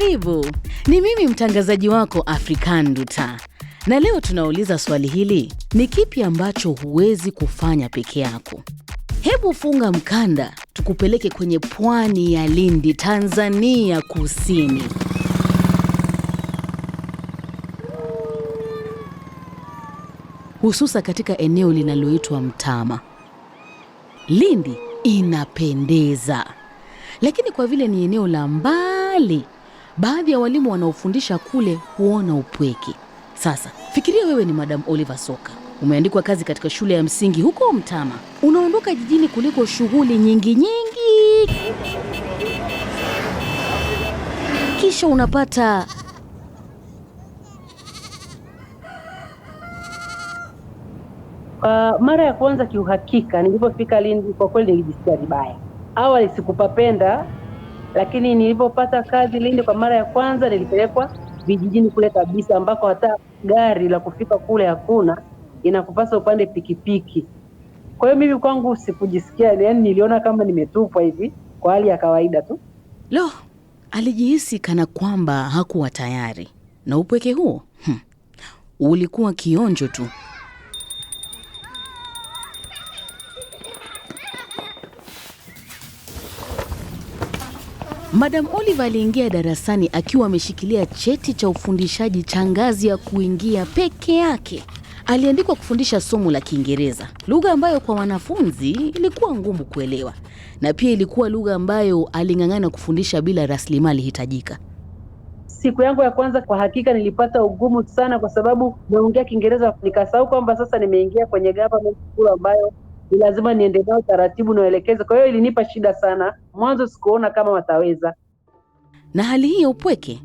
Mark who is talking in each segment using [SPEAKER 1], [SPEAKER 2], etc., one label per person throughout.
[SPEAKER 1] Karibu, ni mimi mtangazaji wako African Nduta. Na leo tunauliza swali hili, ni kipi ambacho huwezi kufanya peke yako? Hebu funga mkanda, tukupeleke kwenye pwani ya Lindi, Tanzania kusini. Hususa katika eneo linaloitwa Mtama. Lindi inapendeza. Lakini kwa vile ni eneo la mbali, baadhi ya walimu wanaofundisha kule huona upweke. Sasa, fikiria wewe ni Madam Oliver Soka. Umeandikwa kazi katika shule ya msingi huko Mtama. Unaondoka jijini kuliko shughuli nyingi. Kisha unapata
[SPEAKER 2] mara ya kwanza kiuhakika nilipofika Lindi, kwa kweli nilijisikia vibaya. Awali sikupapenda, lakini nilipopata kazi Lindi kwa mara ya kwanza nilipelekwa vijijini kule kabisa, ambako hata gari la kufika kule hakuna, inakupasa upande pikipiki. Kwa hiyo mimi kwangu sikujisikia, yani niliona kama nimetupwa hivi kwa hali ya kawaida tu.
[SPEAKER 1] Alijihisi kana kwamba hakuwa tayari. Na upweke huo ulikuwa kionjo tu. Madam Oliver aliingia darasani akiwa ameshikilia cheti cha ufundishaji cha ngazi ya kuingia peke yake. Aliandikwa kufundisha somo la Kiingereza, lugha ambayo kwa wanafunzi ilikuwa ngumu kuelewa, na pia ilikuwa lugha ambayo aling'ang'ana kufundisha bila rasilimali hitajika.
[SPEAKER 2] Siku yangu ya kwanza kwa hakika nilipata ugumu sana, kwa sababu naongea Kiingereza nikasahau kwamba sasa nimeingia kwenye government school ambayo ni lazima niende nao taratibu na elekeza. Kwa hiyo ilinipa shida sana. Mwanzo sikuona kama wataweza.
[SPEAKER 1] Na hali hii ya upweke,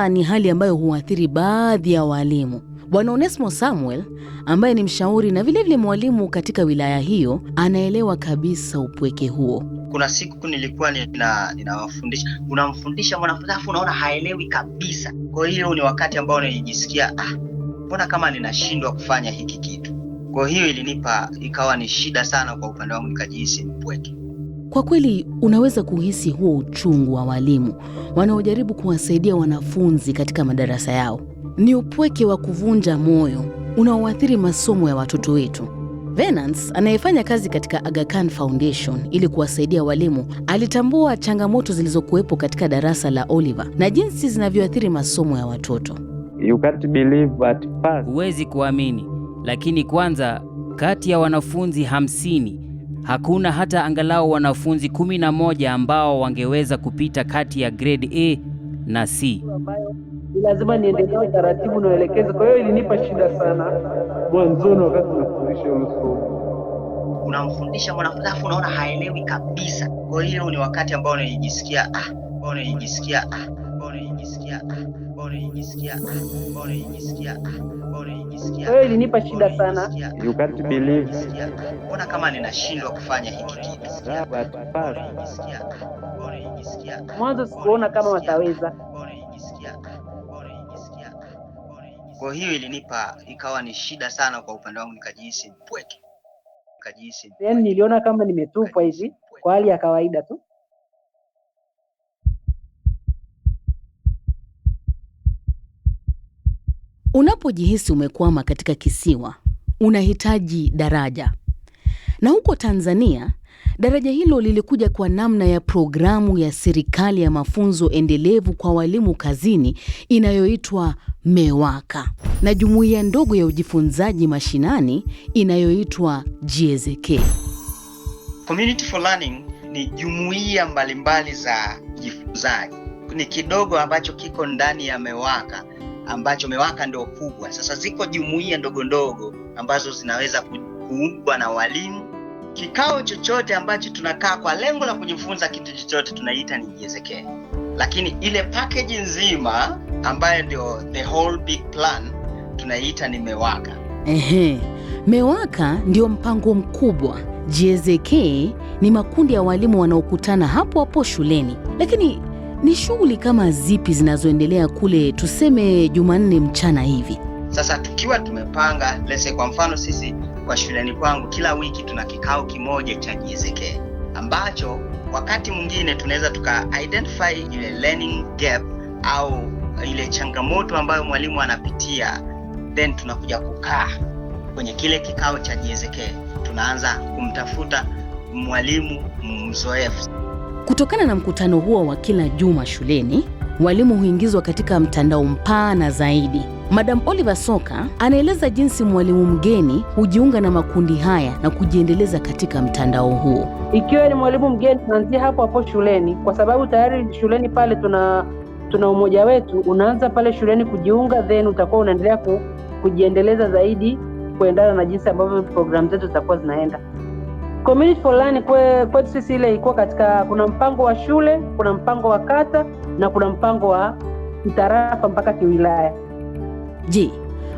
[SPEAKER 1] ni hali ambayo huathiri baadhi ya walimu. Bwana Onesmo Samuel, ambaye ni mshauri na vile mwalimu katika wilaya hiyo, anaelewa kabisa upweke huo.
[SPEAKER 3] Kuna siku nilikuwa ninawafundisha, unamfundisha mwanafunzi afu unaona haelewi kabisa. Kwa hiyo ni wakati ambao nilijisikia mbona kama ninashindwa kufanya hiki kitu. Kwa hiyo ikawa ni shida sana kwa upande wangu, nikajihisi mpweke.
[SPEAKER 1] Kwa kweli unaweza kuhisi huo uchungu wa walimu wanaojaribu kuwasaidia wanafunzi katika madarasa yao. Ni upweke wa kuvunja moyo unaoathiri masomo ya watoto wetu. Venance, anayefanya kazi katika Aga Khan Foundation ili kuwasaidia walimu, alitambua changamoto zilizokuwepo katika darasa la Oliver na jinsi zinavyoathiri masomo ya watoto.
[SPEAKER 4] You can't believe at first.
[SPEAKER 5] Huwezi kuamini, lakini kwanza kati ya wanafunzi 50 hakuna hata angalau wanafunzi 11 ambao wangeweza kupita kati ya grade A na C.
[SPEAKER 2] Lazima niende nao taratibu na elekeza. Kwa hiyo ilinipa shida sana mwanzoni wakati nafundisha somo.
[SPEAKER 3] Unamfundisha mwanafunzi afu unaona haelewi kabisa. Kwa hiyo ni wakati ambao nilijisikia
[SPEAKER 2] Kwa hiyo ilinipa shida sana.
[SPEAKER 4] You can't believe.
[SPEAKER 3] Mbona kama ninashindwa kufanya hiki kitu.
[SPEAKER 2] Mwanzo sikuona kama wataweza.
[SPEAKER 3] Kwa hiyo ikawa ni shida sana kwa upande wangu, nikajihisi mpweke.
[SPEAKER 2] Yani niliona kama nimetupwa hivi kwa hali ya kawaida tu.
[SPEAKER 1] Unapojihisi umekwama katika kisiwa, unahitaji daraja. Na huko Tanzania, daraja hilo lilikuja kwa namna ya programu ya serikali ya mafunzo endelevu kwa walimu kazini inayoitwa MEWAKA, na jumuiya ndogo ya ujifunzaji mashinani inayoitwa GSK.
[SPEAKER 3] Community for Learning ni jumuiya mbalimbali za ujifunzaji. Ni kidogo ambacho kiko ndani ya MEWAKA, ambacho MEWAKA ndio kubwa. Sasa ziko jumuiya ndogo ambazo zinaweza kuungwa na walimu. Kikao chochote ambacho tunakaa kwa lengo la kujifunza kitu chochote tunaita ni GSK. Lakini ile package nzima ambayo ndio the whole big plan tunaita ni MEWAKA.
[SPEAKER 1] MEWAKA ndio mpango mkubwa. GSK ni makundi ya walimu wanaokutana hapo shuleni. Lakini ni shughuli kama zipi zinazoendelea kule, tuseme Jumanne mchana hivi?
[SPEAKER 3] Sasa tukiwa tumepanga, let's say kwa mfano sisi kwa shuleni kwangu kila wiki tuna kikao kimoja cha GSK, ambacho wakati mwingine tunaweza tuka identify ile learning gap au ile changamoto ambayo mwalimu anapitia, then tunakuja kukaa kwenye kile kikao cha JZK, tunaanza kumtafuta mwalimu mzoefu.
[SPEAKER 1] Kutokana na mkutano huo wa kila juma shuleni, walimu huingizwa katika mtandao mpana zaidi. Madam Oliver Soka anaeleza jinsi mwalimu mgeni hujiunga na makundi haya na kujiendeleza katika mtandao huo.
[SPEAKER 2] Ikiwa ni mwalimu mgeni, tunaanzia hapo shuleni, kwa sababu tayari shuleni pale tuna umoja wetu. Unaanza pale shuleni kujiunga, then utakuwa unaendelea kujiendeleza zaidi kuendana na jinsi ambavyo program zetu zitakuwa zinaenda. Community for Learning kwetu sisi ile ilikuwa katika, kuna mpango wa shule, kuna mpango wa kata na kuna mpango wa kitarafa mpaka kiwilaya.
[SPEAKER 1] Je,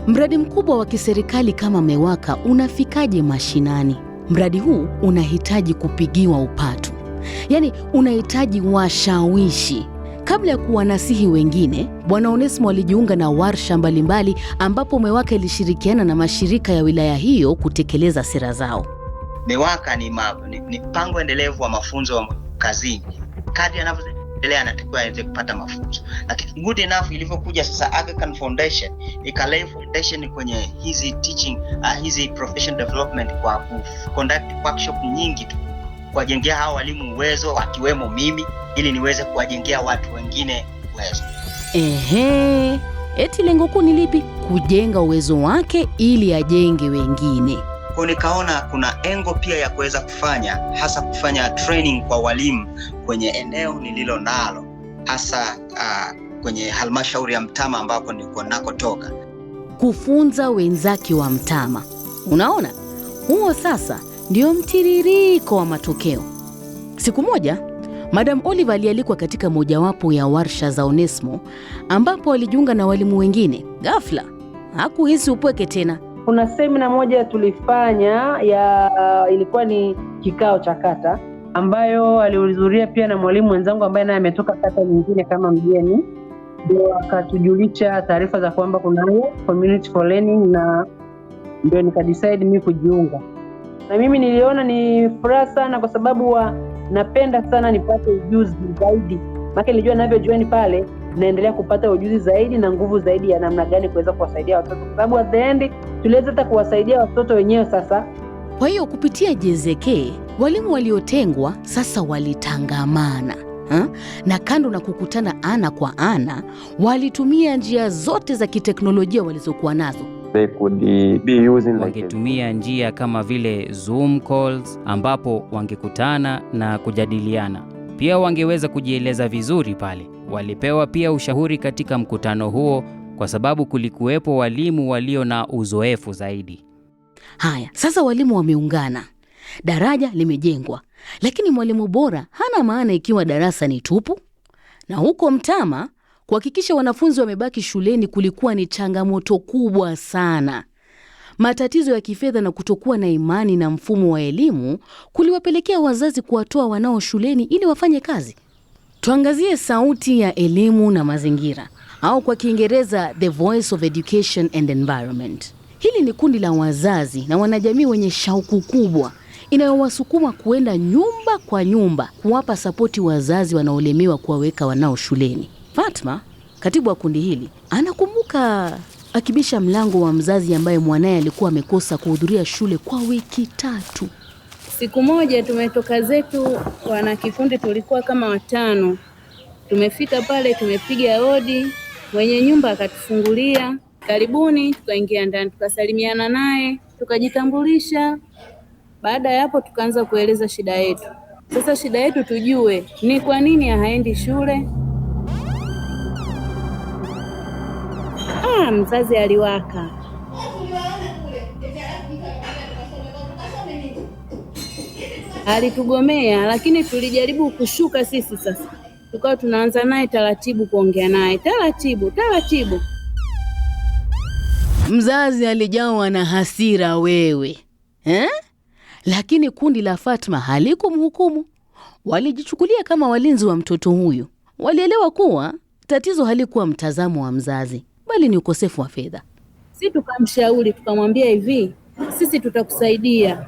[SPEAKER 1] mradi mkubwa wa kiserikali kama MEWAKA unafikaje mashinani? Mradi huu unahitaji kupigiwa upatu. Yaani unahitaji washawishi. Kabla ya kuwanasihi wengine, Bwana Onesmo alijiunga na warsha mbalimbali ambapo MEWAKA ilishirikiana na mashirika ya wilaya hiyo kutekeleza sera zao.
[SPEAKER 3] MEWAKA ni mpango endelevu wa mafunzo wa kazini. Kadri anavyoendelea anatakiwa aweze kupata mafunzo. Lakini good enough ilivyokuja sasa Aga Khan Foundation ikalay foundation kwenye hizi teaching hizi professional development kwa conduct workshop nyingi tu kuwajengea hao walimu uwezo, wakiwemo mimi, ili niweze kuwajengea watu wengine uwezo.
[SPEAKER 1] Eti lengo kuu ni lipi? Kujenga uwezo wake ili ajenge wengine.
[SPEAKER 3] Kwa nikaona kuna engo pia ya kuweza hasa kufanya training kwa walimu kwenye eneo nililo nalo, hasa kwenye halmashauri ya Mtama ambako niko nakotoka.
[SPEAKER 1] Kufunza wenzake wa Mtama. Unaona? Huo sasa ndio mtiririko wa matokeo. Siku moja, Madam Oliver alialikwa katika mojawapo ya warsha za Onesmo ambapo alijiunga na walimu wengine. Ghafla, hakuhisi upweke tena.
[SPEAKER 2] Kuna semina moja tulifanya ilikuwa ni kikao cha kata ambayo alihudhuria pia na mwalimu wenzangu ambaye naye ametoka kata nyingine kama mgeni. Ndio akatujulisha taarifa za kwamba kuna Community for Learning, na ndio nikadecide mimi kujiunga. Na mimi niliona ni furaha sana kwa sababu napenda sana nipate ujuzi zaidi. Maana nilijua ninavyojoin pale naendelea kupata ujuzi zaidi na nguvu zaidi ya namna gani kuweza kuwasaidia watoto, kwa sababu at the end tuliweza hata kuwasaidia watoto wenyewe sasa.
[SPEAKER 1] Kwa hiyo kupitia JZK walimu waliotengwa sasa walitangamana. Na kando na kukutana ana kwa ana, walitumia njia zote za kiteknolojia walizokuwa nazo.
[SPEAKER 4] They could be using
[SPEAKER 5] wangetumia njia kama vile Zoom calls ambapo wangekutana na kujadiliana. Pia wangeweza kujieleza vizuri pale. Walipewa pia ushauri katika mkutano huo kwa sababu kulikuwepo walimu walio na uzoefu zaidi.
[SPEAKER 1] Haya, sasa walimu wameungana. Daraja limejengwa. Lakini mwalimu bora hana maana ikiwa darasa ni tupu. Na huko Mtama, kuhakikisha wanafunzi wamebaki shuleni kulikuwa ni changamoto kubwa sana. Matatizo ya kifedha na kutokuwa na imani na mfumo wa elimu kuliwapelekea wazazi kuwatoa wanao shuleni ili wafanye kazi. Tuangazie sauti ya elimu na mazingira, au kwa Kiingereza The Voice of Education and Environment. Hili ni kundi la wazazi na wanajamii wenye shauku kubwa inayowasukuma kuenda nyumba kwa nyumba kuwapa sapoti wazazi wanaolemewa kuwaweka wanao shuleni. Fatma, katibu wa kundi hili, anakumbuka akibisha mlango wa mzazi ambaye mwanae alikuwa amekosa kuhudhuria shule kwa wiki 3.
[SPEAKER 6] Siku moja tumetoka zetu, wana kikundi tulikuwa kama 5. Tumefika pale, tumepiga hodi, mwenye nyumba akatufungulia, karibuni, tukaingia ndani, tukasalimiana naye, tukajitambulisha. Baada ya hapo tukaanza kueleza shida yetu. Sasa shida yetu tujue ni kwa nini haendi shule. Mzazi aliwaka. Alitugomea, lakini tulijaribu kushuka sisi sasa. Tukawa tunaanza naye taratibu, kuongea naye taratibu.
[SPEAKER 1] Mzazi alijawa na hasira wewe. Lakini kundi la Fatma halikumhukumu. Walijichukulia kama walinzi wa mtoto huyu. Walielewa kuwa tatizo halikuwa mtazamo wa mzazi, bali ni ukosefu wa fedha.
[SPEAKER 6] Sisi tukamshauri, tukamwambia hivi, sisi tutakusaidia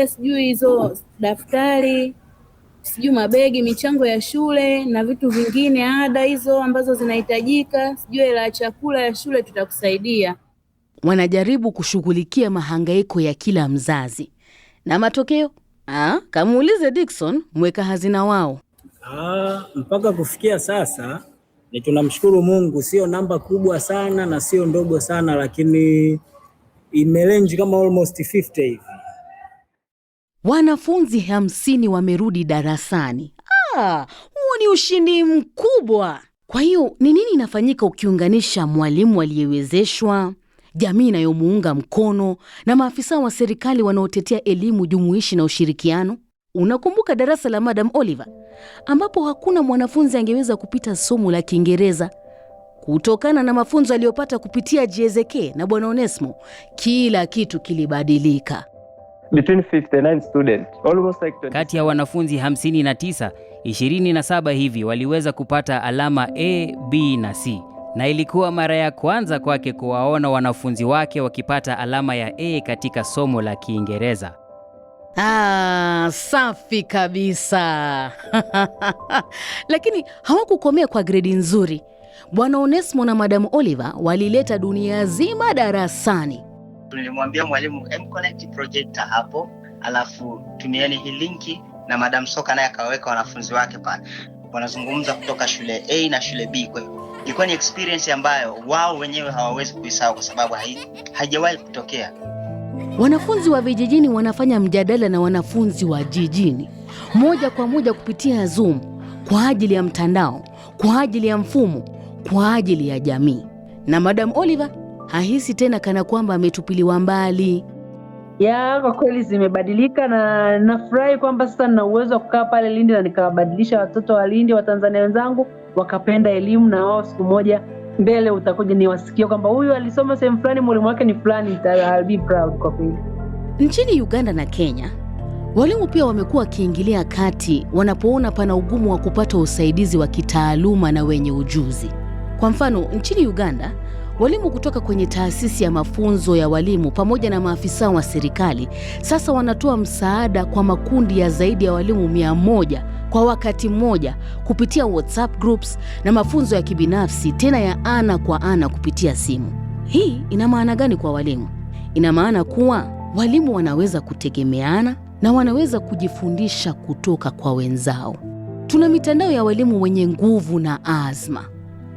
[SPEAKER 6] sijui hizo daftari, sijui mabegi, michango ya shule na vitu vingine, ada hizo ambazo zinahitajika, sijui hela ya chakula ya shule, tutakusaidia.
[SPEAKER 1] Wanajaribu kushughulikia mahangaiko ya kila mzazi. Na matokeo? Kamuulize Dickson, mweka hazina wao.
[SPEAKER 7] Mpaka kufikia sasa ni tunamshukuru Mungu, sio namba kubwa sana na sio ndogo sana, lakini imerange kama almost 50 hivi.
[SPEAKER 1] Wanafunzi 50 wamerudi darasani. Huo ni ushindi mkubwa. Kwa hiyo ni nini inafanyika ukiunganisha mwalimu aliyewezeshwa, jamii inayomuunga mkono na maafisa wa serikali wanaotetea elimu jumuishi na ushirikiano? Unakumbuka darasa la Madam Oliver ambapo hakuna mwanafunzi angeweza kupita somo la Kiingereza kutokana na mafunzo aliyopata kupitia GSK na Bwana Onesmo? Kila kitu kilibadilika.
[SPEAKER 4] Between 59 students, almost like 20.
[SPEAKER 5] Kati ya wanafunzi 59, 27 hivi waliweza kupata alama A, B na C. Na ilikuwa mara ya kwanza kwake kuwaona wanafunzi wake wakipata alama ya A katika somo la Kiingereza.
[SPEAKER 1] Safi kabisa. Lakini hawakukomea kwa gredi nzuri. Bwana Onesmo na Madam Oliver walileta dunia zima darasani.
[SPEAKER 3] Tulimwambia mwalimu connect projector hapo, alafu tumieni hii linki, na Madam Soka naye akaweka wanafunzi wake pale. Wanazungumza kutoka shule A na shule B. Kwa hiyo ilikuwa ni experience ambayo wao wenyewe hawawezi kuisahau kwa sababu haijawahi kutokea.
[SPEAKER 1] Wanafunzi wa vijijini wanafanya mjadala na wanafunzi wa jijini moja kwa moja kupitia Zoom, kwa ajili ya mtandao, kwa ajili ya mfumo, kwa ajili ya jamii. Na Madam Oliver hahisi tena kana kwamba ametupiliwa mbali.
[SPEAKER 2] Kwa kweli zimebadilika, na nafurahi kwamba sasa nina uwezo wa kukaa pale Lindi na nikawabadilisha watoto wa Lindi, wa Tanzania wenzangu wakapenda elimu, na wao siku moja mbele utakuja niwasikie kwamba huyu alisoma sehemu fulani, mwalimu wake ni fulani. I'll be proud kwa kweli.
[SPEAKER 1] Nchini Uganda na Kenya, walimu pia wamekuwa wakiingilia kati wanapoona pana ugumu wa kupata usaidizi wa kitaaluma na wenye ujuzi. Kwa mfano, nchini Uganda, walimu kutoka kwenye taasisi ya mafunzo ya walimu pamoja na maafisa wa serikali sasa wanatoa msaada kwa makundi ya zaidi ya walimu 100 kwa wakati mmoja kupitia WhatsApp groups na mafunzo ya kibinafsi, tena ya ana kwa ana kupitia simu. Hii ina maana gani kwa walimu? Ina maana kuwa walimu wanaweza kutegemeana na wanaweza kujifundisha kutoka kwa wenzao. Tuna mitandao ya walimu wenye nguvu na azma,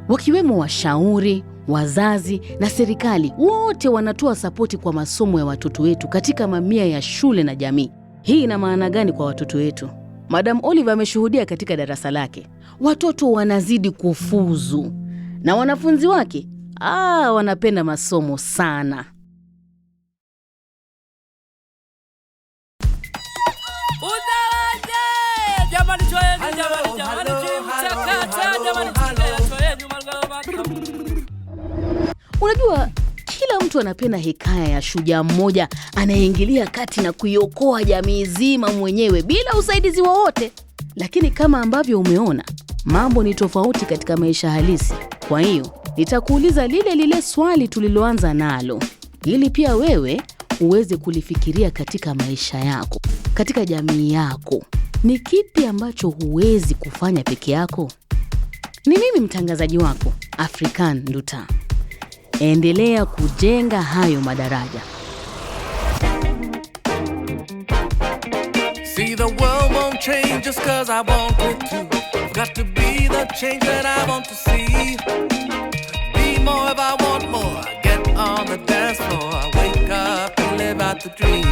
[SPEAKER 1] wakiwemo washauri, wazazi na serikali. Wote wanatoa sapoti kwa masomo ya watoto wetu katika mamia ya shule na jamii. Hii ina maana gani kwa watoto wetu? Madam Oliver ameshuhudia katika darasa lake. Watoto wanazidi kufuzu na wanafunzi wake wanapenda masomo sana. Unajua, kila mtu anapenda hekaya ya shujaa mmoja anayeingilia kati na kuiokoa jamii zima mwenyewe bila usaidizi wowote. Lakini kama ambavyo umeona, mambo ni tofauti katika maisha halisi. Kwa hiyo, nitakuuliza lile swali tuliloanza nalo, ili pia wewe uweze kulifikiria katika maisha yako, katika jamii yako. Ni kipi ambacho huwezi kufanya peke yako? Ni mimi mtangazaji wako, African Nduta. Endelea kujenga hayo madaraja.
[SPEAKER 8] See, the world won't change just 'cause I want it to. I've got to be the change that I want to see. Be more if I want more. I get on the dance floor. I wake up and live out the dream.